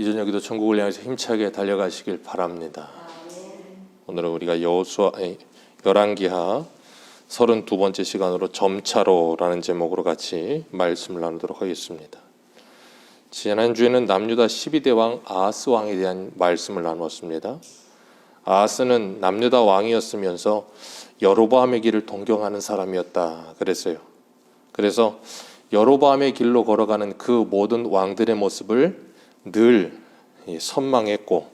이 저녁에도 천국을 향해서 힘차게 달려가시길 바랍니다. 오늘은 우리가 열왕기하 32번째 시간으로 점차로라는 제목으로 같이 말씀을 나누도록 하겠습니다. 지난주에는 남유다 12대 왕 아하스 왕에 대한 말씀을 나누었습니다. 아하스는 남유다 왕이었으면서 여로보암의 길을 동경하는 사람이었다 그랬어요. 그래서 여로보암의 길로 걸어가는 그 모든 왕들의 모습을 늘 선망했고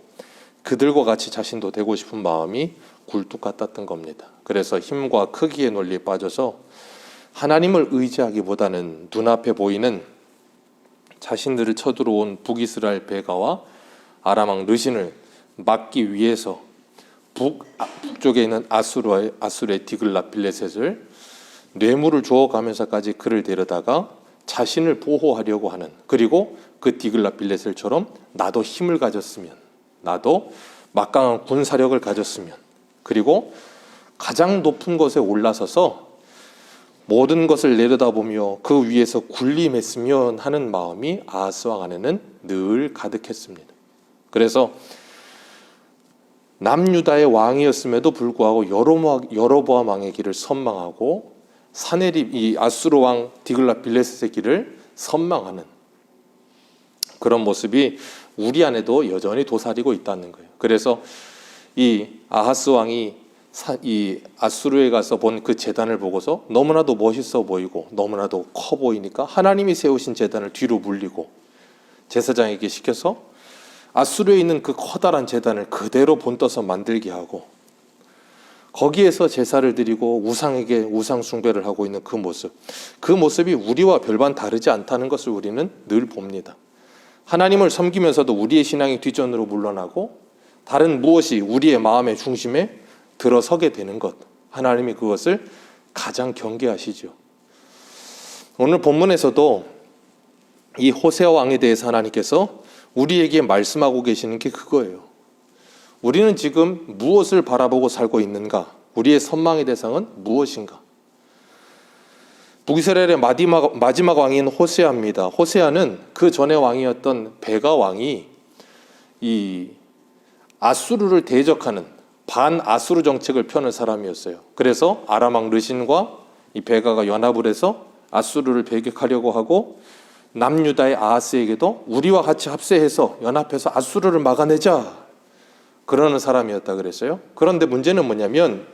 그들과 같이 자신도 되고 싶은 마음이 굴뚝 같았던 겁니다. 그래서 힘과 크기의 논리에 빠져서 하나님을 의지하기보다는 눈앞에 보이는 자신들을 쳐들어온 북이스라엘 베가와 아람 왕 르신을 막기 위해서 북쪽에 있는 아수르의 디글랏빌레셋을 뇌물을 주어가면서까지 그를 데려다가 자신을 보호하려고 하는, 그리고 그 디글랏빌레셋처럼 나도 힘을 가졌으면, 나도 막강한 군사력을 가졌으면, 그리고 가장 높은 곳에 올라서서 모든 것을 내려다보며 그 위에서 군림했으면 하는 마음이 아하스 왕 안에는 늘 가득했습니다. 그래서 남유다의 왕이었음에도 불구하고 여로보암 왕의 길을 선망하고 사네립 이 아수르 왕 디글랏빌레셋의 길을 선망하는 그런 모습이 우리 안에도 여전히 도사리고 있다는 거예요. 그래서 이 아하스 왕이 이 아수르에 가서 본 그 제단을 보고서 너무나도 멋있어 보이고 너무나도 커 보이니까 하나님이 세우신 제단을 뒤로 물리고 제사장에게 시켜서 아수르에 있는 그 커다란 제단을 그대로 본떠서 만들게 하고 거기에서 제사를 드리고 우상에게 우상 숭배를 하고 있는 그 모습이 우리와 별반 다르지 않다는 것을 우리는 늘 봅니다. 하나님을 섬기면서도 우리의 신앙이 뒷전으로 물러나고 다른 무엇이 우리의 마음의 중심에 들어서게 되는 것, 하나님이 그것을 가장 경계하시죠. 오늘 본문에서도 이 호세아 왕에 대해서 하나님께서 우리에게 말씀하고 계시는 게 그거예요. 우리는 지금 무엇을 바라보고 살고 있는가? 우리의 선망의 대상은 무엇인가? 북이스라엘의 마지막 왕인 호세아입니다. 호세아는 그 전에 왕이었던 베가 왕이 이 아수르를 대적하는 반아수르 정책을 펴는 사람이었어요. 그래서 아람 왕 르신과 이 베가가 연합을 해서 아수르를 배격하려고 하고 남유다의 아하스에게도 우리와 같이 합세해서 연합해서 아수르를 막아내자 그러는 사람이었다 그랬어요. 그런데 문제는 뭐냐면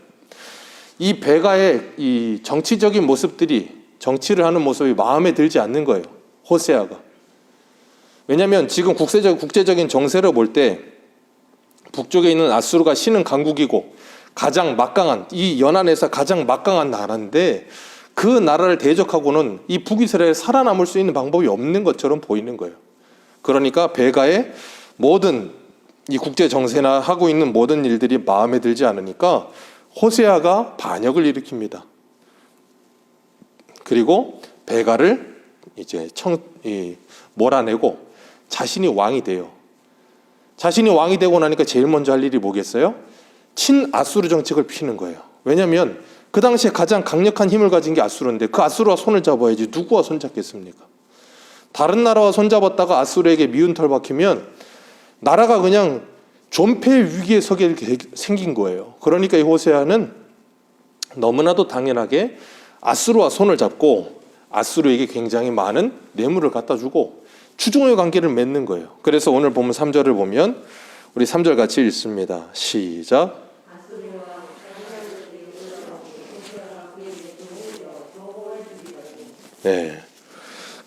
이 베가의 이 정치적인 모습들이, 정치를 하는 모습이 마음에 들지 않는 거예요. 호세아가. 왜냐하면 지금 국제적인 정세를 볼 때 북쪽에 있는 아수르가 신은 강국이고 가장 막강한, 이 연안에서 가장 막강한 나라인데 그 나라를 대적하고는 이 북이스라엘에 살아남을 수 있는 방법이 없는 것처럼 보이는 거예요. 그러니까 베가의 모든 이 국제 정세나 하고 있는 모든 일들이 마음에 들지 않으니까 호세아가 반역을 일으킵니다. 그리고 베가를 이제 몰아내고 자신이 왕이 돼요. 자신이 왕이 되고 나니까 제일 먼저 할 일이 뭐겠어요? 친아수르 정책을 피는 거예요. 왜냐하면 그 당시에 가장 강력한 힘을 가진 게 아수르인데 그 아수르와 손을 잡아야지 누구와 손잡겠습니까? 다른 나라와 손잡았다가 아수르에게 미운 털 박히면 나라가 그냥 존폐 위기에 서게 생긴 거예요. 그러니까 이 호세아는 너무나도 당연하게 아수르와 손을 잡고 아수르에게 굉장히 많은 뇌물을 갖다 주고 추종의 관계를 맺는 거예요. 그래서 오늘 보면 3절을 보면 우리 3절 같이 읽습니다. 시작. 네.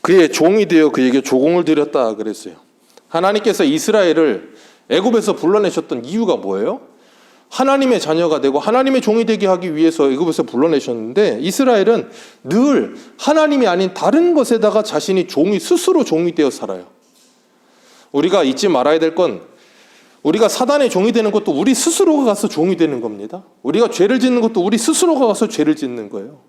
그의 종이 되어 그에게 조공을 드렸다 그랬어요. 하나님께서 이스라엘을 애굽에서 불러내셨던 이유가 뭐예요? 하나님의 자녀가 되고 하나님의 종이 되게 하기 위해서 애굽에서 불러내셨는데 이스라엘은 늘 하나님이 아닌 다른 것에다가 자신이 스스로 종이 되어 살아요. 우리가 잊지 말아야 될 건 우리가 사단의 종이 되는 것도 우리 스스로가 가서 종이 되는 겁니다. 우리가 죄를 짓는 것도 우리 스스로가 가서 죄를 짓는 거예요.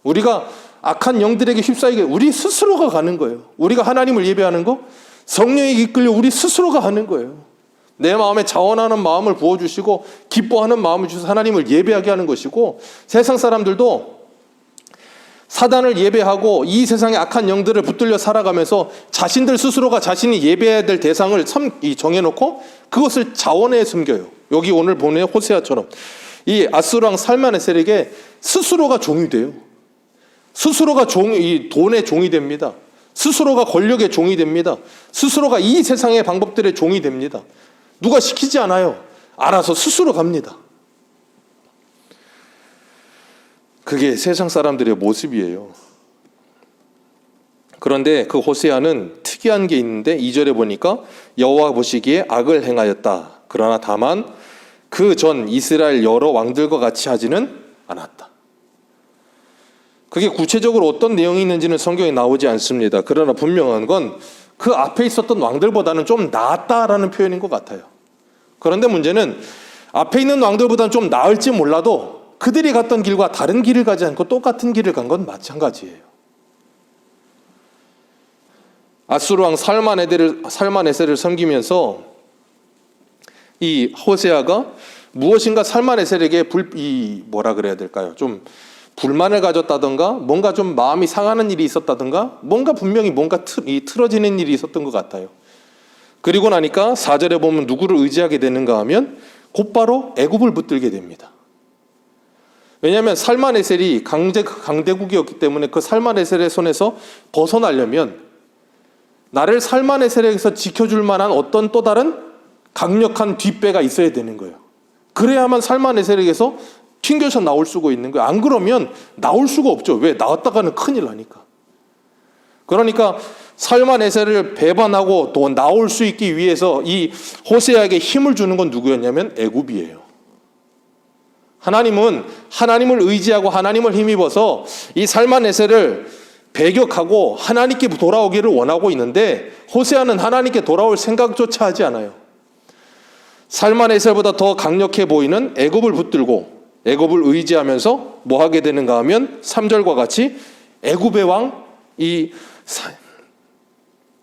우리가 악한 영들에게 휩싸이게 우리 스스로가 가는 거예요. 우리가 하나님을 예배하는 거 성령에 이끌려 우리 스스로가 하는 거예요. 내 마음에 자원하는 마음을 부어주시고 기뻐하는 마음을 주셔서 하나님을 예배하게 하는 것이고 세상 사람들도 사단을 예배하고 이 세상의 악한 영들을 붙들려 살아가면서 자신들 스스로가 자신이 예배해야 될 대상을 정해놓고 그것을 자원해 섬겨요. 여기 오늘 보는 호세아처럼 이 아수르 왕 살마네셀에게 스스로가 종이 돼요. 스스로가 이 돈의 종이 됩니다. 스스로가 권력의 종이 됩니다. 스스로가 이 세상의 방법들의 종이 됩니다. 누가 시키지 않아요. 알아서 스스로 갑니다. 그게 세상 사람들의 모습이에요. 그런데 그 호세아는 특이한 게 있는데 2절에 보니까 여호와 보시기에 악을 행하였다. 그러나 다만 그 전 이스라엘 여러 왕들과 같이 하지는 않았다. 그게 구체적으로 어떤 내용이 있는지는 성경에 나오지 않습니다. 그러나 분명한 건 그 앞에 있었던 왕들보다는 좀 나았다라는 표현인 것 같아요. 그런데 문제는 앞에 있는 왕들보다는 좀 나을지 몰라도 그들이 갔던 길과 다른 길을 가지 않고 똑같은 길을 간 건 마찬가지예요. 아수르 왕 살마네셀을 섬기면서 이 호세아가 무엇인가 살마네셀에게 뭐라 그래야 될까요? 좀 불만을 가졌다던가 뭔가 좀 마음이 상하는 일이 있었다던가 뭔가 분명히 틀어지는 일이 있었던 것 같아요. 그리고 나니까 4절에 보면 누구를 의지하게 되는가 하면 곧바로 애굽을 붙들게 됩니다. 왜냐하면 살마네셀이 강대국이었기 때문에 그 살마네셀의 손에서 벗어나려면 나를 살마네셀에게서 지켜줄 만한 어떤 또 다른 강력한 뒷배가 있어야 되는 거예요. 그래야만 살마네셀에게서 튕겨서 나올 수가 있는 거예요. 안 그러면 나올 수가 없죠. 왜? 나왔다가는 큰일 나니까. 그러니까 살마네셀을 배반하고 또 나올 수 있기 위해서 이 호세아에게 힘을 주는 건 누구였냐면 애굽이에요. 하나님은 하나님을 의지하고 하나님을 힘입어서 이 살마네셀을 배격하고 하나님께 돌아오기를 원하고 있는데 호세아는 하나님께 돌아올 생각조차 하지 않아요. 살마네셀보다 더 강력해 보이는 애굽을 붙들고 애굽을 의지하면서 뭐 하게 되는가 하면 3절과 같이 애굽의 왕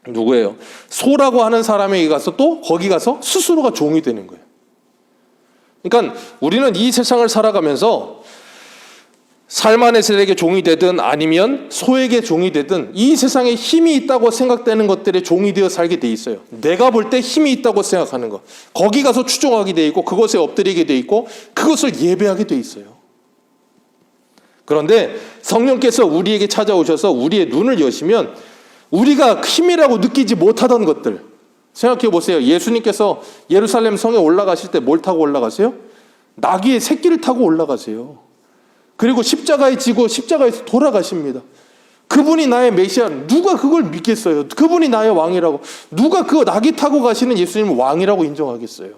누구예요? 소라고 하는 사람에게 가서 또 거기 가서 스스로가 종이 되는 거예요. 그러니까 우리는 이 세상을 살아가면서 살마네셀에게 종이 되든 아니면 소에게 종이 되든 이 세상에 힘이 있다고 생각되는 것들에 종이 되어 살게 돼 있어요. 내가 볼 때 힘이 있다고 생각하는 것. 거기 가서 추종하게 돼 있고 그것에 엎드리게 돼 있고 그것을 예배하게 돼 있어요. 그런데 성령께서 우리에게 찾아오셔서 우리의 눈을 여시면 우리가 힘이라고 느끼지 못하던 것들 생각해 보세요. 예수님께서 예루살렘 성에 올라가실 때 뭘 타고 올라가세요? 나귀의 새끼를 타고 올라가세요. 그리고 십자가에 지고 십자가에서 돌아가십니다. 그분이 나의 메시아, 누가 그걸 믿겠어요? 그분이 나의 왕이라고. 누가 그 나귀 타고 가시는 예수님을 왕이라고 인정하겠어요?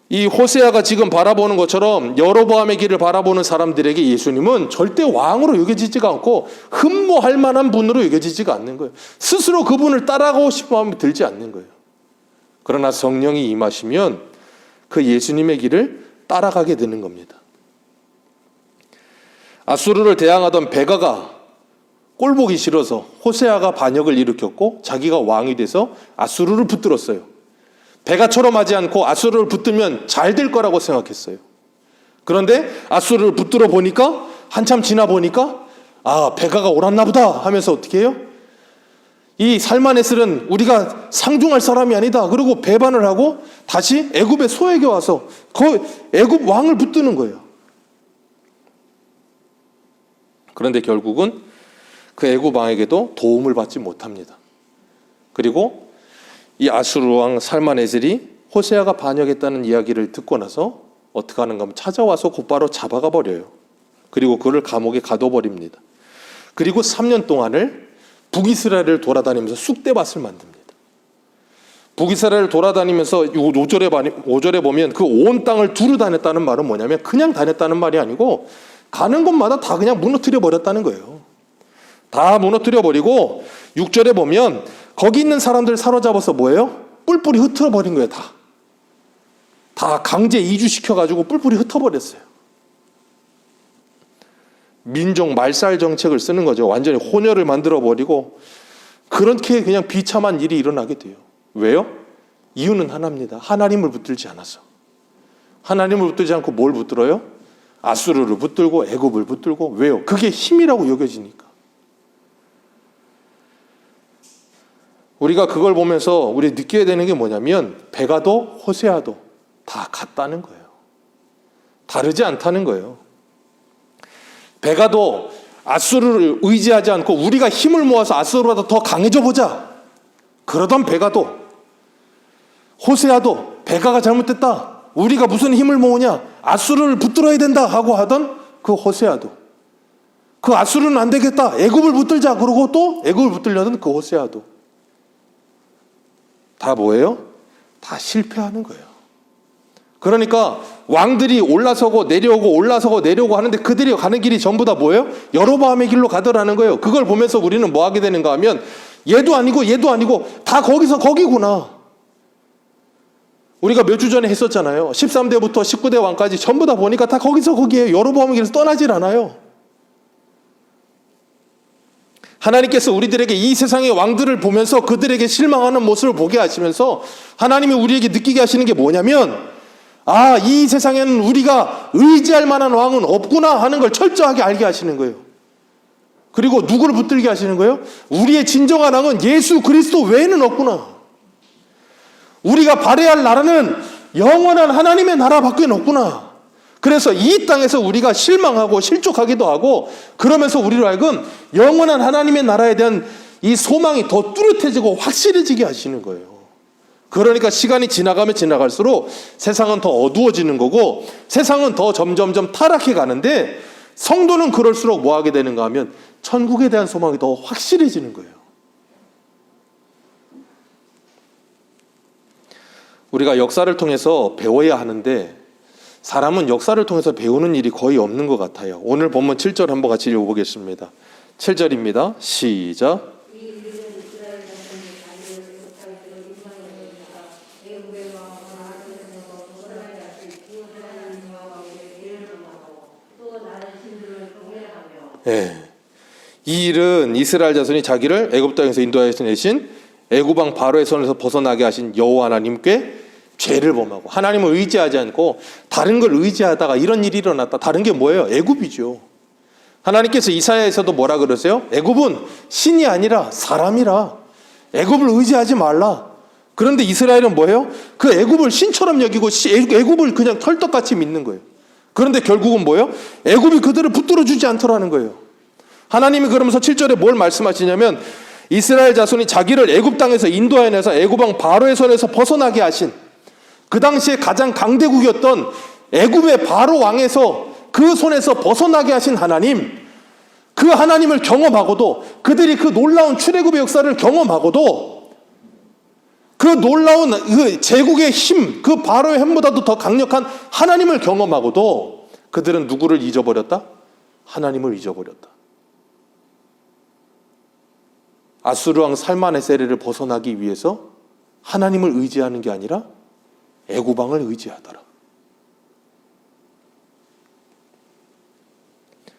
이 호세아가 지금 바라보는 것처럼 여로보암의 길을 바라보는 사람들에게 예수님은 절대 왕으로 여겨지지가 않고 흠모할 만한 분으로 여겨지지가 않는 거예요. 스스로 그분을 따라가고 싶은 마음이 들지 않는 거예요. 그러나 성령이 임하시면 그 예수님의 길을 따라가게 되는 겁니다. 아수르를 대항하던 베가가 꼴보기 싫어서 호세아가 반역을 일으켰고 자기가 왕이 돼서 아수르를 붙들었어요. 베가처럼 하지 않고 아수르를 붙들면 잘 될 거라고 생각했어요. 그런데 아수르를 붙들어 보니까 한참 지나 보니까 베가가 옳았나 보다 하면서 어떻게 해요? 이 살마네셀은 우리가 상중할 사람이 아니다. 그리고 배반을 하고 다시 애굽의 소에게 와서 그 애굽 왕을 붙드는 거예요. 그런데 결국은 그 애굽 왕에게도 도움을 받지 못합니다. 그리고 이 아수르 왕 살마네셀이 호세아가 반역했다는 이야기를 듣고 나서 어떻게 하는가 하면 찾아와서 곧바로 잡아가 버려요. 그리고 그를 감옥에 가둬버립니다. 그리고 3년 동안을 북이스라엘을 돌아다니면서 쑥대밭을 만듭니다. 북이스라엘을 돌아다니면서 5절에 보면 그 온 땅을 두루 다녔다는 말은 뭐냐면 그냥 다녔다는 말이 아니고 가는 곳마다 다 그냥 무너뜨려 버렸다는 거예요. 다 무너뜨려 버리고 6절에 보면 거기 있는 사람들을 사로잡아서 뭐예요? 뿔뿔이 흩어 버린 거예요. 다 강제 이주시켜가지고 뿔뿔이 흩어버렸어요. 민족 말살 정책을 쓰는 거죠. 완전히 혼혈을 만들어버리고 그렇게 그냥 비참한 일이 일어나게 돼요. 왜요? 이유는 하나입니다. 하나님을 붙들지 않아서. 하나님을 붙들지 않고 뭘 붙들어요? 아수르를 붙들고 애굽을 붙들고. 왜요? 그게 힘이라고 여겨지니까. 우리가 그걸 보면서 우리 느껴야 되는 게 뭐냐면 베가도 호세아도 다 같다는 거예요. 다르지 않다는 거예요. 베가도 아수르를 의지하지 않고 우리가 힘을 모아서 아수르보다 더 강해져 보자. 그러던 베가도, 호세아도 베가가 잘못됐다. 우리가 무슨 힘을 모으냐? 아수르를 붙들어야 된다 하고 하던 그 호세아도, 그 아수르는 안 되겠다. 애굽을 붙들자. 그러고 또 애굽을 붙들려던 그 호세아도 다 뭐예요? 다 실패하는 거예요. 그러니까 왕들이 올라서고 내려오고 올라서고 내려오고 하는데 그들이 가는 길이 전부 다 뭐예요? 여로보암의 길로 가더라는 거예요. 그걸 보면서 우리는 뭐 하게 되는가 하면 얘도 아니고 얘도 아니고 다 거기서 거기구나. 우리가 몇 주 전에 했었잖아요. 13대부터 19대 왕까지 전부 다 보니까 다 거기서 거기에요. 여로보암의 길에서 떠나질 않아요. 하나님께서 우리들에게 이 세상의 왕들을 보면서 그들에게 실망하는 모습을 보게 하시면서 하나님이 우리에게 느끼게 하시는 게 뭐냐면, 아, 이 세상에는 우리가 의지할 만한 왕은 없구나 하는 걸 철저하게 알게 하시는 거예요. 그리고 누구를 붙들게 하시는 거예요? 우리의 진정한 왕은 예수 그리스도 외에는 없구나. 우리가 바라야 할 나라는 영원한 하나님의 나라밖에 없구나. 그래서 이 땅에서 우리가 실망하고 실족하기도 하고, 그러면서 우리로 하여금 영원한 하나님의 나라에 대한 이 소망이 더 뚜렷해지고 확실해지게 하시는 거예요. 그러니까 시간이 지나가면 지나갈수록 세상은 더 어두워지는 거고 세상은 더 점점점 타락해 가는데, 성도는 그럴수록 뭐 하게 되는가 하면 천국에 대한 소망이 더 확실해지는 거예요. 우리가 역사를 통해서 배워야 하는데 사람은 역사를 통해서 배우는 일이 거의 없는 것 같아요. 오늘 본문 7절 한번 같이 읽어보겠습니다. 7절입니다. 시작. 네. 이 일은 이스라엘 자손이 자기를 애굽 땅에서 인도하여서 내신 애굽 왕 바로의 손에서 벗어나게 하신 여호와 하나님께 죄를 범하고 하나님을 의지하지 않고 다른 걸 의지하다가 이런 일이 일어났다. 다른 게 뭐예요? 애굽이죠. 하나님께서 이사야에서도 뭐라 그러세요? 애굽은 신이 아니라 사람이라. 애굽을 의지하지 말라. 그런데 이스라엘은 뭐예요? 그 애굽을 신처럼 여기고 애굽을 그냥 털떡같이 믿는 거예요. 그런데 결국은 뭐예요? 애굽이 그들을 붙들어주지 않더라는 거예요. 하나님이 그러면서 7절에 뭘 말씀하시냐면, 이스라엘 자손이 자기를 애굽 땅에서 인도해내서 애굽 왕 바로의 손에서 벗어나게 하신, 그 당시에 가장 강대국이었던 애굽의 바로 왕에서 그 손에서 벗어나게 하신 하나님, 그 하나님을 경험하고도, 그들이 그 놀라운 출애굽의 역사를 경험하고도, 그 놀라운 그 제국의 힘, 그 바로의 힘보다도 더 강력한 하나님을 경험하고도 그들은 누구를 잊어버렸다? 하나님을 잊어버렸다. 아수르 왕 살마네세르를 벗어나기 위해서 하나님을 의지하는 게 아니라 애굽 왕을 의지하더라.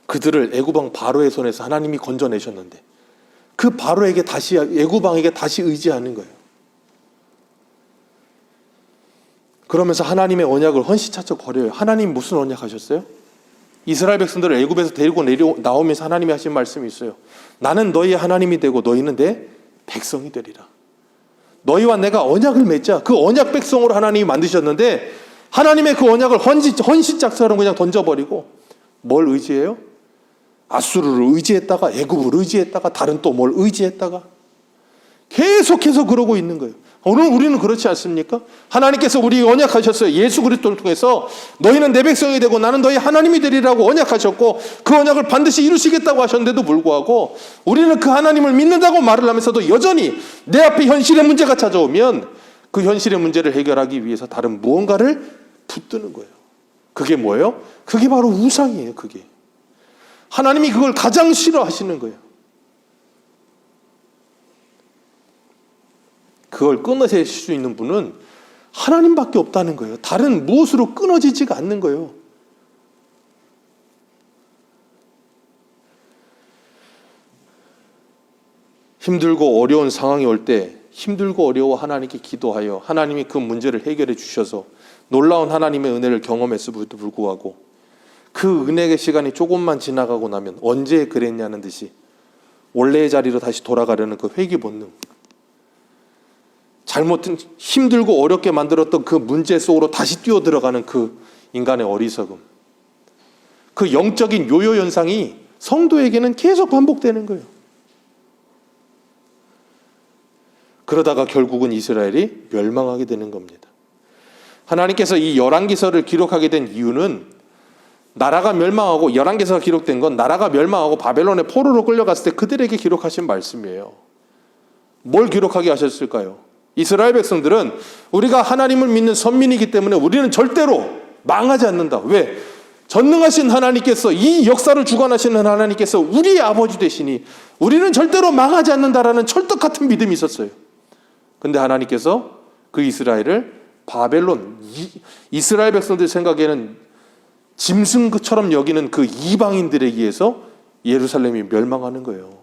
그들을 애굽 왕 바로의 손에서 하나님이 건져내셨는데 그 바로에게 다시, 애굽 왕에게 다시 의지하는 거예요. 그러면서 하나님의 언약을 헌시차쳐 버려요. 하나님 무슨 언약 하셨어요? 이스라엘 백성들을 애굽에서 데리고 나오면서 하나님이 하신 말씀이 있어요. 나는 너희의 하나님이 되고 너희는 내 백성이 되리라. 너희와 내가 언약을 맺자. 그 언약 백성으로 하나님이 만드셨는데 하나님의 그 언약을 헌시짝처럼 그냥 던져버리고 뭘 의지해요? 아수르를 의지했다가 애굽을 의지했다가 다른 또 뭘 의지했다가 계속해서 그러고 있는 거예요. 오늘 우리는 그렇지 않습니까? 하나님께서 우리 언약하셨어요. 예수 그리스도를 통해서 너희는 내 백성이 되고 나는 너희 하나님이 되리라고 언약하셨고 그 언약을 반드시 이루시겠다고 하셨는데도 불구하고 우리는 그 하나님을 믿는다고 말을 하면서도 여전히 내 앞에 현실의 문제가 찾아오면 그 현실의 문제를 해결하기 위해서 다른 무언가를 붙드는 거예요. 그게 뭐예요? 그게 바로 우상이에요. 그게 하나님이 그걸 가장 싫어하시는 거예요. 그걸 끊어낼 수 있는 분은 하나님밖에 없다는 거예요. 다른 무엇으로 끊어지지가 않는 거예요. 힘들고 어려운 상황이 올 때 힘들고 어려워 하나님께 기도하여 하나님이 그 문제를 해결해 주셔서 놀라운 하나님의 은혜를 경험했음에도 불구하고 그 은혜의 시간이 조금만 지나가고 나면 언제 그랬냐는 듯이 원래의 자리로 다시 돌아가려는 그 회귀 본능, 잘못된 힘들고 어렵게 만들었던 그 문제 속으로 다시 뛰어들어가는 그 인간의 어리석음, 그 영적인 요요 현상이 성도에게는 계속 반복되는 거예요. 그러다가 결국은 이스라엘이 멸망하게 되는 겁니다. 하나님께서 이 열왕기서를 기록하게 된 이유는 나라가 멸망하고, 열왕기서가 기록된 건 나라가 멸망하고 바벨론의 포로로 끌려갔을 때 그들에게 기록하신 말씀이에요. 뭘 기록하게 하셨을까요? 이스라엘 백성들은 우리가 하나님을 믿는 선민이기 때문에 우리는 절대로 망하지 않는다. 왜? 전능하신 하나님께서, 이 역사를 주관하시는 하나님께서 우리의 아버지 되시니 우리는 절대로 망하지 않는다라는 철떡 같은 믿음이 있었어요. 근데 하나님께서 그 이스라엘을 바벨론, 이스라엘 백성들 생각에는 짐승처럼 여기는 그 이방인들에 의해서 예루살렘이 멸망하는 거예요.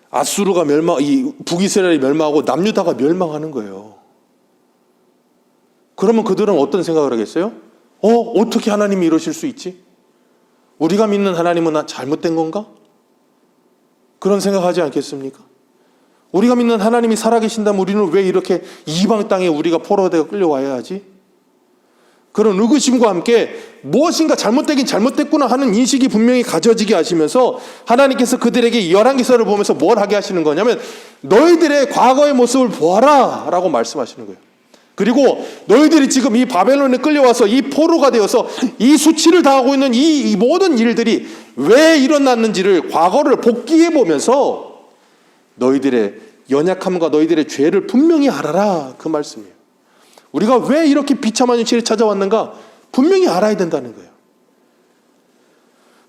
아수르가 이 북이스라엘이 멸망하고 남유다가 멸망하는 거예요. 그러면 그들은 어떤 생각을 하겠어요? 어떻게 하나님이 이러실 수 있지? 우리가 믿는 하나님은 잘못된 건가? 그런 생각하지 않겠습니까? 우리가 믿는 하나님이 살아계신다면 우리는 왜 이렇게 이방 땅에 우리가 포로되어 끌려와야 하지? 그런 의구심과 함께 무엇인가 잘못되긴 잘못됐구나 하는 인식이 분명히 가져지게 하시면서 하나님께서 그들에게 열왕기서를 보면서 뭘 하게 하시는 거냐면 너희들의 과거의 모습을 보아라 라고 말씀하시는 거예요. 그리고 너희들이 지금 이 바벨론에 끌려와서 이 포로가 되어서 이 수치를 당하고 있는 이 모든 일들이 왜 일어났는지를 과거를 복기해 보면서 너희들의 연약함과 너희들의 죄를 분명히 알아라, 그 말씀이에요. 우리가 왜 이렇게 비참한 현실이 찾아왔는가 분명히 알아야 된다는 거예요.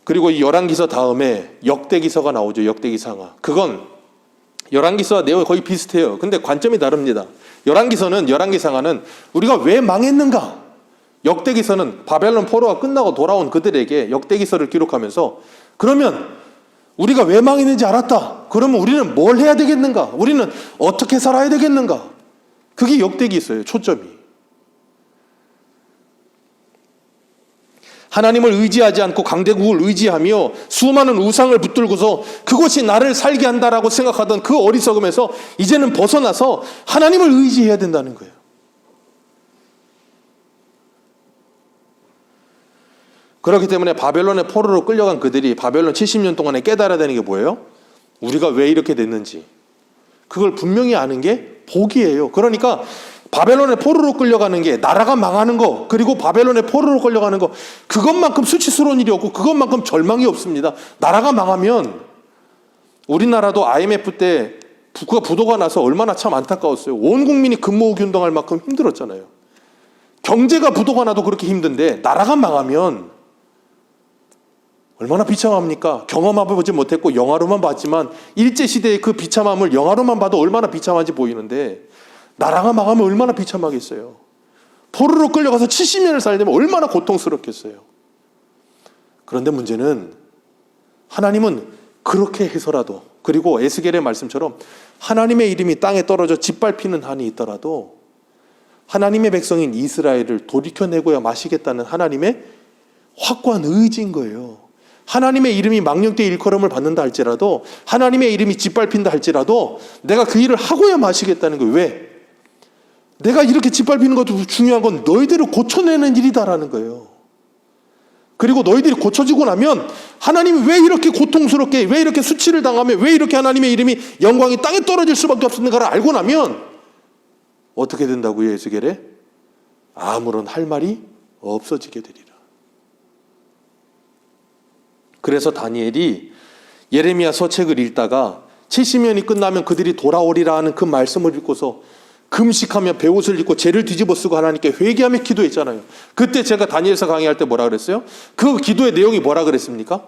그리고 이 열왕기서 다음에 역대기서가 나오죠. 역대기상하. 그건 열왕기서와 내용이 거의 비슷해요. 근데 관점이 다릅니다. 열왕기상하는 우리가 왜 망했는가, 역대기서는 바벨론 포로가 끝나고 돌아온 그들에게 역대기서를 기록하면서 그러면 우리가 왜 망했는지 알았다. 그러면 우리는 뭘 해야 되겠는가? 우리는 어떻게 살아야 되겠는가? 그게 역대기서예요. 초점이. 하나님을 의지하지 않고 강대국을 의지하며 수많은 우상을 붙들고서 그것이 나를 살게 한다라고 생각하던 그 어리석음에서 이제는 벗어나서 하나님을 의지해야 된다는 거예요. 그렇기 때문에 바벨론의 포로로 끌려간 그들이 바벨론 70년 동안에 깨달아야 되는 게 뭐예요? 우리가 왜 이렇게 됐는지 그걸 분명히 아는 게 복이에요. 그러니까 바벨론의 포로로 끌려가는 게, 나라가 망하는 거, 그리고 바벨론의 포로로 끌려가는 거, 그것만큼 수치스러운 일이 없고 그것만큼 절망이 없습니다. 나라가 망하면, 우리나라도 IMF 때 부도가 나서 얼마나 참 안타까웠어요. 온 국민이 근무호기 운동할 만큼 힘들었잖아요. 경제가 부도가 나도 그렇게 힘든데 나라가 망하면 얼마나 비참합니까? 경험해보지 못했고 영화로만 봤지만 일제시대의 그 비참함을 영화로만 봐도 얼마나 비참한지 보이는데 나라가 망하면 얼마나 비참하겠어요. 포로로 끌려가서 70년을 살려면 얼마나 고통스럽겠어요. 그런데 문제는 하나님은 그렇게 해서라도, 그리고 에스겔의 말씀처럼 하나님의 이름이 땅에 떨어져 짓밟히는 한이 있더라도 하나님의 백성인 이스라엘을 돌이켜내고야 마시겠다는 하나님의 확고한 의지인 거예요. 하나님의 이름이 망령되이 일컬음을 받는다 할지라도, 하나님의 이름이 짓밟힌다 할지라도 내가 그 일을 하고야 마시겠다는 거예요. 왜? 내가 이렇게 짓밟히는 것도 중요한 건 너희들을 고쳐내는 일이다라는 거예요. 그리고 너희들이 고쳐지고 나면 하나님이 왜 이렇게 고통스럽게, 왜 이렇게 수치를 당하며, 왜 이렇게 하나님의 이름이 영광이 땅에 떨어질 수밖에 없었는가를 알고 나면 어떻게 된다고요? 에스겔에 아무런 할 말이 없어지게 되리라. 그래서 다니엘이 예레미야 서책을 읽다가 70년이 끝나면 그들이 돌아오리라 하는 그 말씀을 읽고서 금식하며 베옷을 입고 죄를 뒤집어 쓰고 하나님께 회개하며 기도했잖아요. 그때 제가 다니엘서 강의할 때 뭐라 그랬어요? 그 기도의 내용이 뭐라 그랬습니까?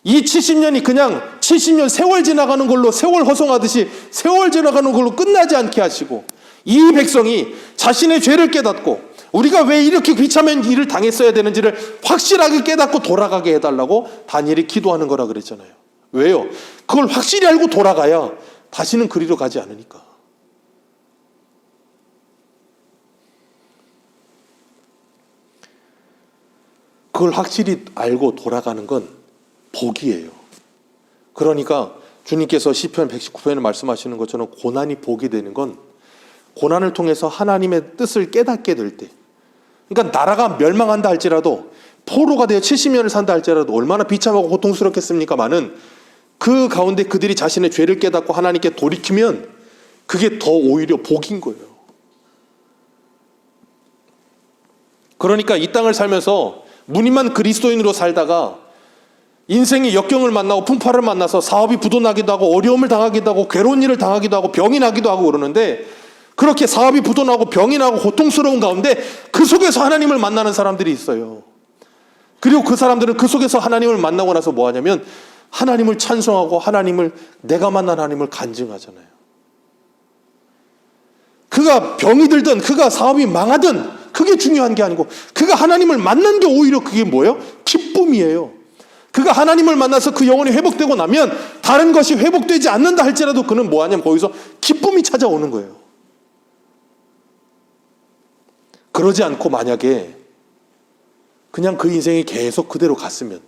이 70년이 그냥 70년 세월 지나가는 걸로, 세월 허송하듯이 세월 지나가는 걸로 끝나지 않게 하시고, 이 백성이 자신의 죄를 깨닫고 우리가 왜 이렇게 비참한 일을 당했어야 되는지를 확실하게 깨닫고 돌아가게 해달라고 다니엘이 기도하는 거라 그랬잖아요. 왜요? 그걸 확실히 알고 돌아가야 다시는 그리로 가지 않으니까. 그걸 확실히 알고 돌아가는 건 복이에요. 그러니까 주님께서 시편 119편에 말씀하시는 것처럼 고난이 복이 되는 건 고난을 통해서 하나님의 뜻을 깨닫게 될 때, 그러니까 나라가 멸망한다 할지라도, 포로가 되어 70년을 산다 할지라도 얼마나 비참하고 고통스럽겠습니까마는 그 가운데 그들이 자신의 죄를 깨닫고 하나님께 돌이키면 그게 더 오히려 복인 거예요. 그러니까 이 땅을 살면서 무늬만 그리스도인으로 살다가 인생의 역경을 만나고 풍파를 만나서 사업이 부도나기도 하고 어려움을 당하기도 하고 괴로운 일을 당하기도 하고 병이 나기도 하고 그러는데, 그렇게 사업이 부도나고 병이 나고 고통스러운 가운데 그 속에서 하나님을 만나는 사람들이 있어요. 그리고 그 사람들은 그 속에서 하나님을 만나고 나서 뭐 하냐면 하나님을 찬송하고 내가 만난 하나님을 간증하잖아요. 그가 병이 들든 그가 사업이 망하든 그게 중요한 게 아니고, 그가 하나님을 만난 게 오히려 그게 뭐예요? 기쁨이에요. 그가 하나님을 만나서 그 영혼이 회복되고 나면 다른 것이 회복되지 않는다 할지라도 그는 뭐 하냐면 거기서 기쁨이 찾아오는 거예요. 그러지 않고 만약에 그냥 그 인생이 계속 그대로 갔으면,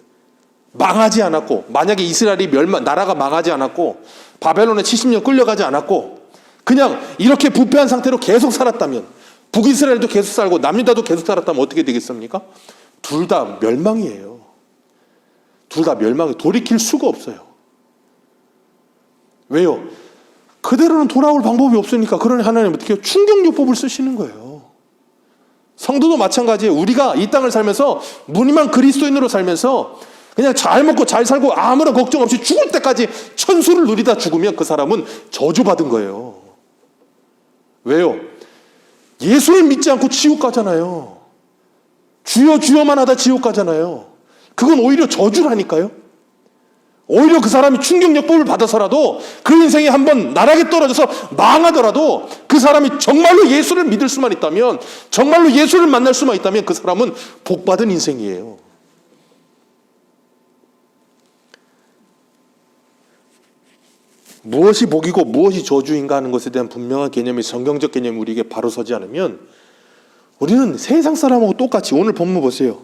망하지 않았고, 만약에 이스라엘이 나라가 망하지 않았고 바벨론에 70년 끌려가지 않았고 그냥 이렇게 부패한 상태로 계속 살았다면, 북이스라엘도 계속 살고 남유다도 계속 살았다면 어떻게 되겠습니까? 둘 다 멸망이에요. 둘 다 멸망이, 돌이킬 수가 없어요. 왜요? 그대로는 돌아올 방법이 없으니까. 그러니 하나님은 어떻게 해요? 충격요법을 쓰시는 거예요. 성도도 마찬가지예요. 우리가 이 땅을 살면서 무늬만 그리스도인으로 살면서 그냥 잘 먹고 잘 살고 아무런 걱정 없이 죽을 때까지 천수를 누리다 죽으면 그 사람은 저주받은 거예요. 왜요? 예수를 믿지 않고 지옥 가잖아요. 주여 주여만 하다 지옥 가잖아요. 그건 오히려 저주라니까요. 오히려 그 사람이 충격요법을 받아서라도 그 인생이 한번 나락에 떨어져서 망하더라도 그 사람이 정말로 예수를 믿을 수만 있다면, 정말로 예수를 만날 수만 있다면 그 사람은 복받은 인생이에요. 무엇이 복이고 무엇이 저주인가 하는 것에 대한 분명한 개념이, 성경적 개념이 우리에게 바로 서지 않으면 우리는 세상 사람하고 똑같이, 오늘 본문 보세요.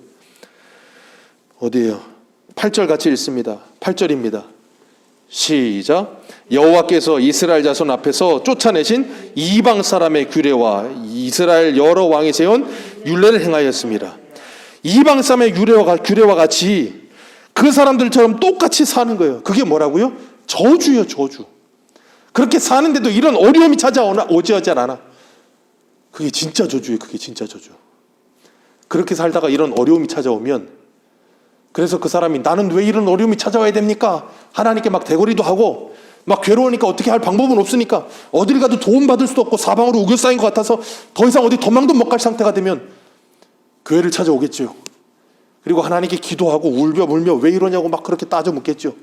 어디에요? 8절 같이 읽습니다. 8절입니다. 시작. 여호와께서 이스라엘 자손 앞에서 쫓아내신 이방 사람의 규례와 이스라엘 여러 왕이 세운 율례를 행하였습니다. 이방 사람의 규례와 같이 그 사람들처럼 똑같이 사는 거예요. 그게 뭐라고요? 저주예요, 저주. 그렇게 사는데도 이런 어려움이 찾아오지 않아. 그게 진짜 저주예요. 그게 진짜 저주. 그렇게 살다가 이런 어려움이 찾아오면, 그래서 그 사람이 나는 왜 이런 어려움이 찾아와야 됩니까? 하나님께 막 대거리도 하고 막 괴로우니까 어떻게 할 방법은 없으니까 어딜 가도 도움받을 수도 없고 사방으로 우겨싸인 것 같아서 더 이상 어디 도망도 못 갈 상태가 되면 교회를 찾아오겠죠. 그리고 하나님께 기도하고 울며 왜 이러냐고 막 그렇게 따져 묻겠죠.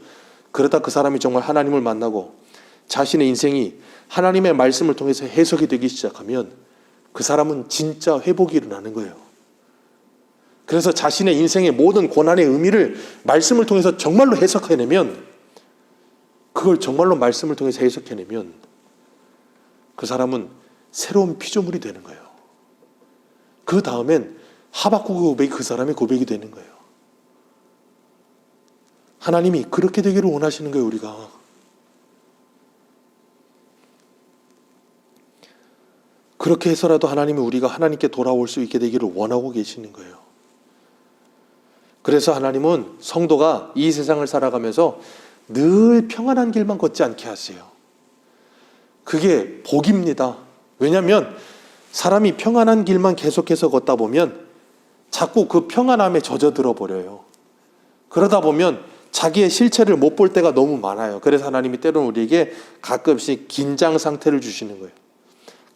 그러다 그 사람이 정말 하나님을 만나고 자신의 인생이 하나님의 말씀을 통해서 해석이 되기 시작하면 그 사람은 진짜 회복이 일어나는 거예요. 그래서 자신의 인생의 모든 고난의 의미를 말씀을 통해서 정말로 해석해내면, 그걸 정말로 말씀을 통해서 해석해내면 그 사람은 새로운 피조물이 되는 거예요. 그 다음엔 하박국의 고백이 그 사람의 고백이 되는 거예요. 하나님이 그렇게 되기를 원하시는 거예요, 우리가. 그렇게 해서라도 하나님이 우리가 하나님께 돌아올 수 있게 되기를 원하고 계시는 거예요. 그래서 하나님은 성도가 이 세상을 살아가면서 늘 평안한 길만 걷지 않게 하세요. 그게 복입니다. 왜냐하면 사람이 평안한 길만 계속해서 걷다 보면 자꾸 그 평안함에 젖어들어 버려요. 그러다 보면 자기의 실체를 못 볼 때가 너무 많아요. 그래서 하나님이 때로는 우리에게 가끔씩 긴장 상태를 주시는 거예요.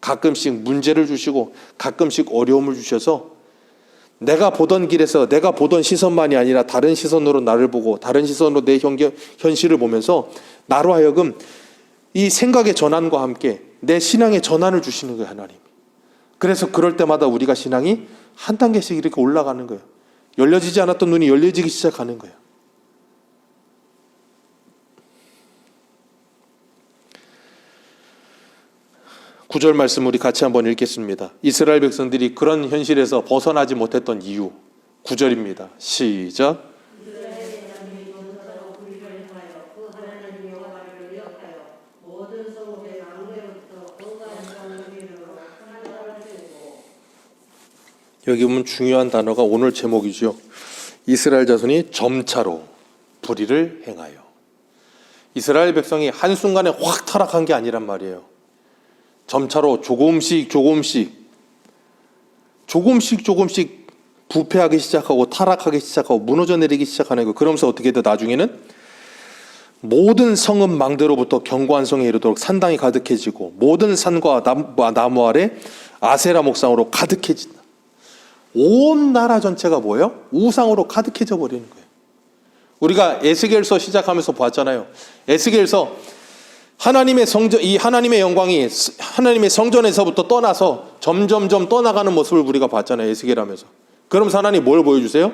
가끔씩 문제를 주시고 가끔씩 어려움을 주셔서 내가 보던 길에서 내가 보던 시선만이 아니라 다른 시선으로 나를 보고 다른 시선으로 내 현실을 보면서 나로 하여금 이 생각의 전환과 함께 내 신앙의 전환을 주시는 거예요, 하나님. 그래서 그럴 때마다 우리가 신앙이 한 단계씩 이렇게 올라가는 거예요. 열려지지 않았던 눈이 열려지기 시작하는 거예요. 구절 말씀 우리 같이 한번 읽겠습니다. 이스라엘 백성들이 그런 현실에서 벗어나지 못했던 이유, 9절입니다. 시작. 여기 보면 중요한 단어가 오늘 제목이죠. 이스라엘 자손이 점차로 불의를 행하여. 이스라엘 백성이 한순간에 확 타락한 게 아니란 말이에요. 점차로 조금씩 부패하기 시작하고 타락하기 시작하고 무너져 내리기 시작하는 거예요. 그러면서 어떻게 돼? 나중에는 모든 성읍 망대로부터 견고한 성에 이르도록 산당이 가득해지고 모든 산과 나무 아래 아세라 목상으로 가득해진다. 온 나라 전체가 뭐예요? 우상으로 가득해져 버리는 거예요. 우리가 에스겔서 시작하면서 봤잖아요. 에스겔서 하나님의 성전, 이 하나님의 영광이 하나님의 성전에서부터 떠나서 점점점 떠나가는 모습을 우리가 봤잖아요. 에스겔하면서. 그러면서 하나님 뭘 보여주세요?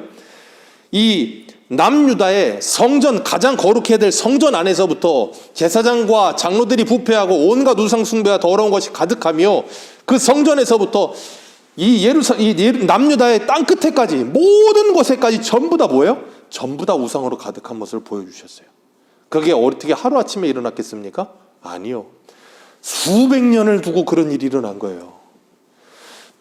이 남유다의 성전, 가장 거룩해야 될 성전 안에서부터 제사장과 장로들이 부패하고 온갖 우상 숭배와 더러운 것이 가득하며 그 성전에서부터 이 남유다의 땅 끝에까지 모든 곳에까지 전부 다 뭐예요? 전부 다 우상으로 가득한 모습을 보여주셨어요. 그게 어떻게 하루아침에 일어났겠습니까? 아니요. 수백 년을 두고 그런 일이 일어난 거예요.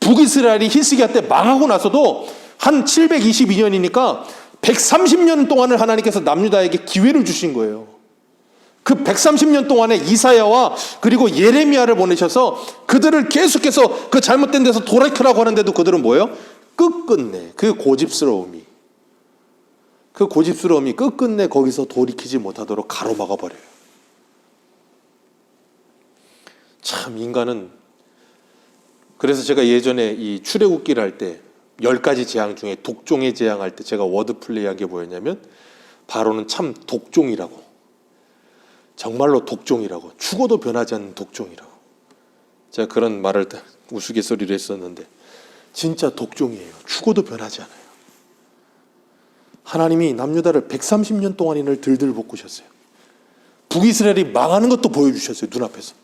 북이스라엘이 히스기야 때 망하고 나서도 한 722년이니까 130년 동안을 하나님께서 남유다에게 기회를 주신 거예요. 그 130년 동안에 이사야와 그리고 예레미야를 보내셔서 그들을 계속해서 그 잘못된 데서 돌이키라고 하는데도 그들은 뭐예요? 끝끝내 그 고집스러움이 끝끝내 거기서 돌이키지 못하도록 가로막아 버려요. 참 인간은, 그래서 제가 예전에 이 출애굽기를 할 때 10가지 재앙 중에 독종의 재앙 할 때 제가 워드 플레이한 게 뭐였냐면 바로는 참 독종이라고, 정말로 독종이라고, 죽어도 변하지 않는 독종이라고 제가 그런 말을 우스갯소리를 했었는데 진짜 독종이에요. 죽어도 변하지 않아요. 하나님이 남유다를 130년 동안인을 들들 볶으셨어요. 북이스라엘이 망하는 것도 보여주셨어요. 눈앞에서.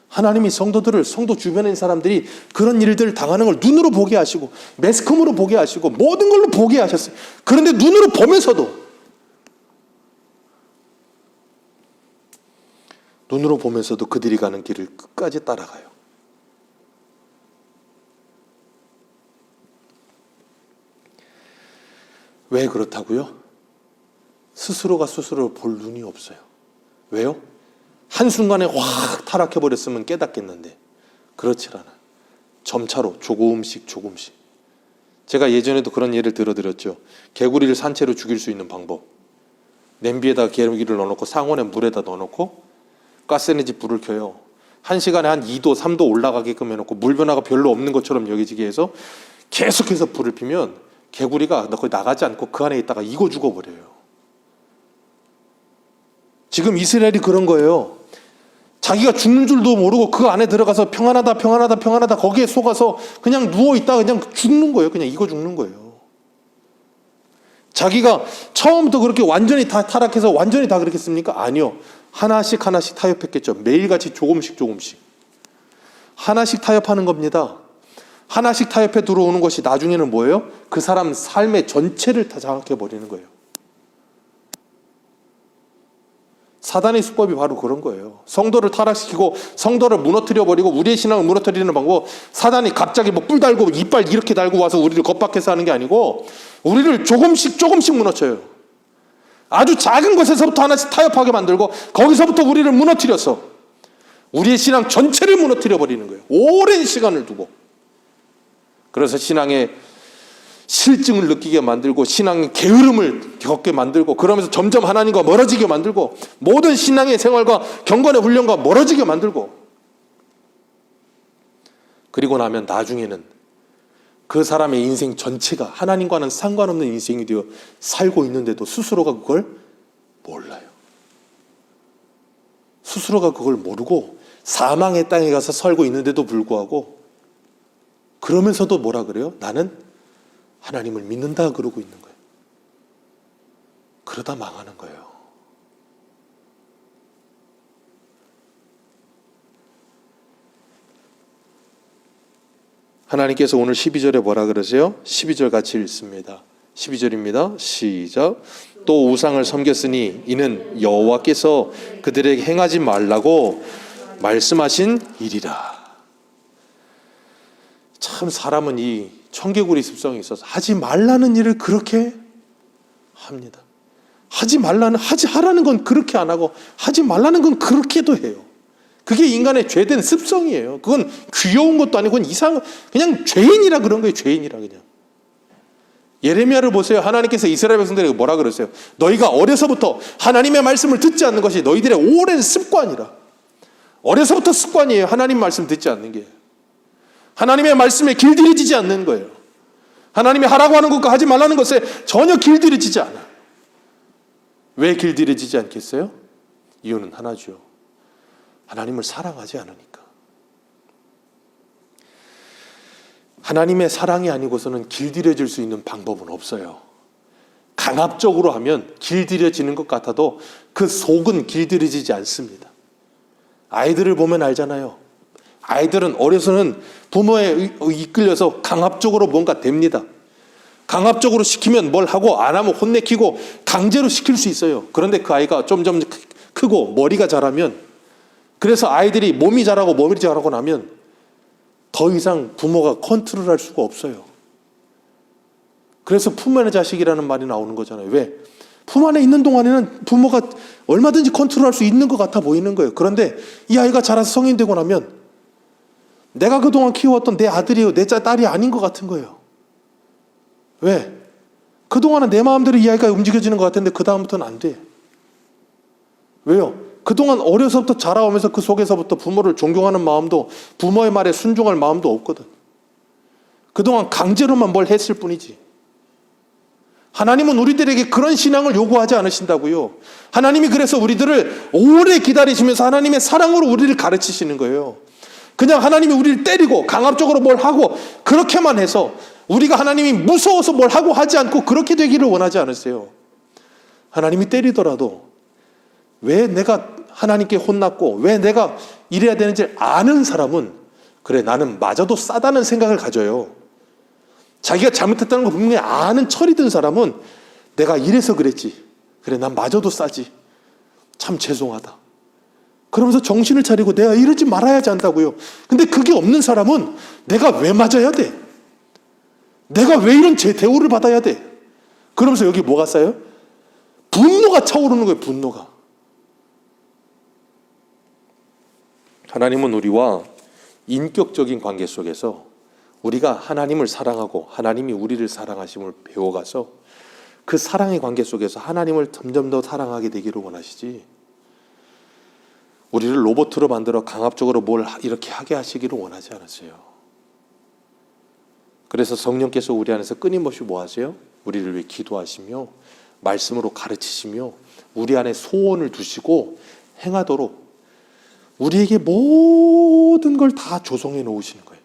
하나님이 성도들을, 성도 주변에 있는 사람들이 그런 일들을 당하는 걸 눈으로 보게 하시고 매스컴으로 보게 하시고 모든 걸로 보게 하셨어요. 그런데 눈으로 보면서도 그들이 가는 길을 끝까지 따라가요. 왜 그렇다고요? 스스로가 스스로를 볼 눈이 없어요. 왜요? 한순간에 확 타락해버렸으면 깨닫겠는데 그렇지 않아요. 점차로 조금씩 제가 예전에도 그런 예를 들어드렸죠. 개구리를 산채로 죽일 수 있는 방법. 냄비에다 개구리를 넣어놓고 상온에 물에다 넣어놓고 가스레인지 불을 켜요. 1시간에 한 2도 3도 올라가게끔 해놓고 물 변화가 별로 없는 것처럼 여기지게 해서 계속해서 불을 피면 개구리가 거기 나가지 않고 그 안에 있다가 익어 죽어버려요. 지금 이스라엘이 그런 거예요. 자기가 죽는 줄도 모르고 그 안에 들어가서 평안하다 거기에 속아서 그냥 누워있다가 그냥 죽는 거예요. 그냥 익어 죽는 거예요. 자기가 처음부터 그렇게 완전히 다 타락해서 완전히 다 그렇겠습니까? 아니요. 하나씩 타협했겠죠. 매일같이 조금씩 하나씩 타협하는 겁니다. 하나씩 타협해 들어오는 것이 나중에는 뭐예요? 그 사람 삶의 전체를 다 장악해버리는 거예요. 사단의 수법이 바로 그런 거예요. 성도를 타락시키고 성도를 무너뜨려버리고 우리의 신앙을 무너뜨리는 방법, 사단이 갑자기 뿔 달고 이빨 이렇게 달고 와서 우리를 겁박해서 하는 게 아니고 우리를 조금씩 무너뜨려요. 아주 작은 것에서부터 하나씩 타협하게 만들고 거기서부터 우리를 무너뜨려서 우리의 신앙 전체를 무너뜨려버리는 거예요. 오랜 시간을 두고. 그래서 신앙의 실증을 느끼게 만들고 신앙의 게으름을 겪게 만들고 그러면서 점점 하나님과 멀어지게 만들고 모든 신앙의 생활과 경건의 훈련과 멀어지게 만들고 그리고 나면 나중에는 그 사람의 인생 전체가 하나님과는 상관없는 인생이 되어 살고 있는데도 스스로가 그걸 몰라요. 스스로가 그걸 모르고 사망의 땅에 가서 살고 있는데도 불구하고 그러면서도 뭐라 그래요? 나는 하나님을 믿는다 그러고 있는 거예요. 그러다 망하는 거예요. 하나님께서 오늘 12절에 뭐라 그러세요? 12절 같이 읽습니다. 12절입니다. 시작. 또 우상을 섬겼으니 이는 여호와께서 그들에게 행하지 말라고 말씀하신 일이라. 참 사람은 이 청개구리 습성이 있어서 하지 말라는 일을 그렇게 합니다. 하라는 건 그렇게 안 하고 하지 말라는 건 그렇게도 해요. 그게 인간의 죄된 습성이에요. 그건 귀여운 것도 아니고 그냥 죄인이라 그런 거예요. 죄인이라 그냥. 예레미야를 보세요. 하나님께서 이스라엘 백성들에게 뭐라 그러세요? 너희가 어려서부터 하나님의 말씀을 듣지 않는 것이 너희들의 오랜 습관이라. 어려서부터 습관이에요. 하나님 말씀 듣지 않는 게. 하나님의 말씀에 길들여지지 않는 거예요. 하나님이 하라고 하는 것과 하지 말라는 것에 전혀 길들여지지 않아요. 왜 길들여지지 않겠어요? 이유는 하나죠. 하나님을 사랑하지 않으니까. 하나님의 사랑이 아니고서는 길들여질 수 있는 방법은 없어요. 강압적으로 하면 길들여지는 것 같아도 그 속은 길들여지지 않습니다. 아이들을 보면 알잖아요. 아이들은 어려서는 부모에 이끌려서 강압적으로 뭔가 됩니다. 강압적으로 시키면 뭘 하고 안 하면 혼내키고 강제로 시킬 수 있어요. 그런데 그 아이가 점점 크고 머리가 자라면, 그래서 아이들이 몸이 자라고 나면 더 이상 부모가 컨트롤할 수가 없어요. 그래서 품 안의 자식이라는 말이 나오는 거잖아요. 왜? 품 안에 있는 동안에는 부모가 얼마든지 컨트롤할 수 있는 것 같아 보이는 거예요. 그런데 이 아이가 자라서 성인 되고 나면 내가 그동안 키워왔던 내 아들이요, 내 딸이 아닌 것 같은 거예요. 왜? 그동안은 내 마음대로 이 아이가 움직여지는 것 같은데 그 다음부터는 안 돼. 왜요? 그동안 어려서부터 자라오면서 그 속에서부터 부모를 존경하는 마음도, 부모의 말에 순종할 마음도 없거든. 그동안 강제로만 뭘 했을 뿐이지. 하나님은 우리들에게 그런 신앙을 요구하지 않으신다고요. 하나님이 그래서 우리들을 오래 기다리시면서 하나님의 사랑으로 우리를 가르치시는 거예요. 그냥 하나님이 우리를 때리고 강압적으로 뭘 하고 그렇게만 해서 우리가 하나님이 무서워서 뭘 하고 하지 않고 그렇게 되기를 원하지 않으세요. 하나님이 때리더라도 왜 내가 하나님께 혼났고 왜 내가 이래야 되는지 아는 사람은, 그래 나는 마저도 싸다는 생각을 가져요. 자기가 잘못했다는 거 분명히 아는 철이 든 사람은 내가 이래서 그랬지, 그래 난 마저도 싸지, 참 죄송하다, 그러면서 정신을 차리고 내가 이러지 말아야지 한다고요. 근데 그게 없는 사람은 내가 왜 맞아야 돼? 내가 왜 이런 대우를 받아야 돼? 그러면서 여기 뭐가 쌓여요? 분노가 차오르는 거예요. 분노가. 하나님은 우리와 인격적인 관계 속에서 우리가 하나님을 사랑하고 하나님이 우리를 사랑하심을 배워가서 그 사랑의 관계 속에서 하나님을 점점 더 사랑하게 되기를 원하시지, 우리를 로봇으로 만들어 강압적으로 뭘 이렇게 하게 하시기를 원하지 않았어요. 그래서 성령께서 우리 안에서 끊임없이 뭐 하세요? 우리를 위해 기도하시며 말씀으로 가르치시며 우리 안에 소원을 두시고 행하도록 우리에게 모든 걸 다 조성해 놓으시는 거예요.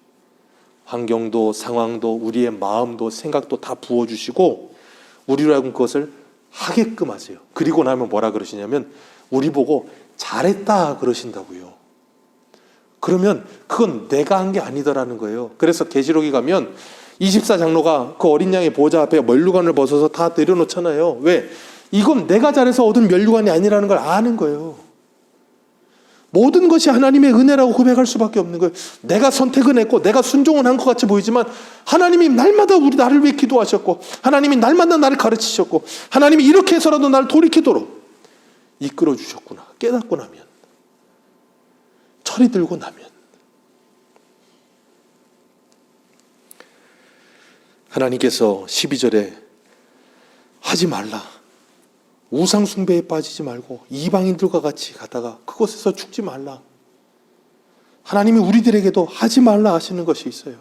환경도 상황도 우리의 마음도 생각도 다 부어주시고 우리로 하여금 그것을 하게끔 하세요. 그리고 나면 뭐라 그러시냐면 우리 보고 잘했다 그러신다고요. 그러면 그건 내가 한 게 아니더라는 거예요. 그래서 계시록에 가면 24장로가 그 어린 양의 보좌 앞에 면류관을 벗어서 다 내려놓잖아요. 왜? 이건 내가 잘해서 얻은 면류관이 아니라는 걸 아는 거예요. 모든 것이 하나님의 은혜라고 고백할 수밖에 없는 거예요. 내가 선택은 했고 내가 순종은 한 것 같이 보이지만 하나님이 날마다 나를 위해 기도하셨고 하나님이 날마다 나를 가르치셨고 하나님이 이렇게 해서라도 나를 돌이키도록 이끌어 주셨구나 깨닫고 나면, 철이 들고 나면, 하나님께서 12절에 하지 말라, 우상 숭배에 빠지지 말고 이방인들과 같이 가다가 그곳에서 죽지 말라. 하나님이 우리들에게도 하지 말라 하시는 것이 있어요.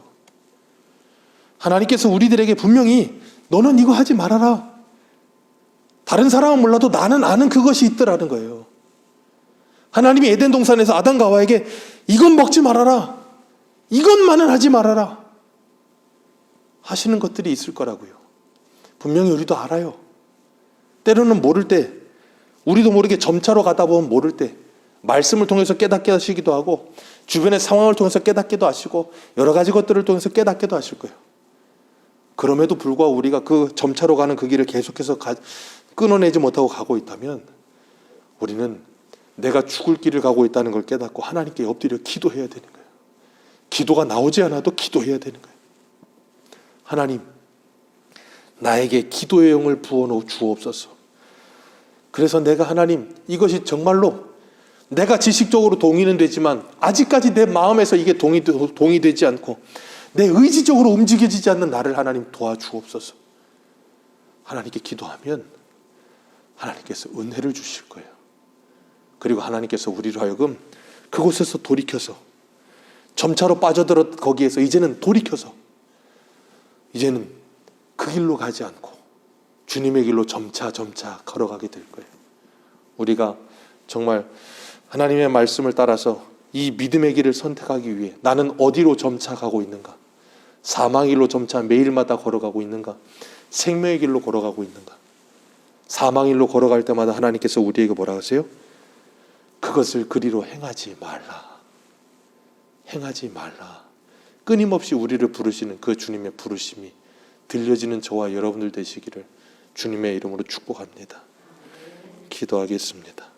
하나님께서 우리들에게 분명히 너는 이거 하지 말아라, 다른 사람은 몰라도 나는 아는 그것이 있더라는 거예요. 하나님이 에덴 동산에서 아담과 하와에게 이건 먹지 말아라, 이것만은 하지 말아라 하시는 것들이 있을 거라고요. 분명히 우리도 알아요. 때로는 모를 때, 우리도 모르게 점차로 가다 보면 모를 때 말씀을 통해서 깨닫게 하시기도 하고 주변의 상황을 통해서 깨닫기도 하시고 여러 가지 것들을 통해서 깨닫기도 하실 거예요. 그럼에도 불구하고 우리가 그 점차로 가는 그 길을 계속해서 끊어내지 못하고 가고 있다면 우리는 내가 죽을 길을 가고 있다는 걸 깨닫고 하나님께 엎드려 기도해야 되는 거예요. 기도가 나오지 않아도 기도해야 되는 거예요. 하나님, 나에게 기도의 영을 부어 주옵소서. 그래서 내가 하나님, 이것이 정말로 내가 지식적으로 동의는 되지만 아직까지 내 마음에서 이게 동의되지 않고 내 의지적으로 움직여지지 않는 나를 하나님 도와주옵소서. 하나님께 기도하면 하나님께서 은혜를 주실 거예요. 그리고 하나님께서 우리로 하여금 그곳에서 돌이켜서 점차로 빠져들었 거기에서 이제는 돌이켜서 이제는 그 길로 가지 않고 주님의 길로 점차 걸어가게 될 거예요. 우리가 정말 하나님의 말씀을 따라서 이 믿음의 길을 선택하기 위해 나는 어디로 점차 가고 있는가? 사망의 길로 점차 매일마다 걸어가고 있는가? 생명의 길로 걸어가고 있는가? 사망의 길로 걸어갈 때마다 하나님께서 우리에게 뭐라 하세요? 그것을 그리로 행하지 말라. 행하지 말라. 끊임없이 우리를 부르시는 그 주님의 부르심이 들려지는 저와 여러분들 되시기를 주님의 이름으로 축복합니다. 기도하겠습니다.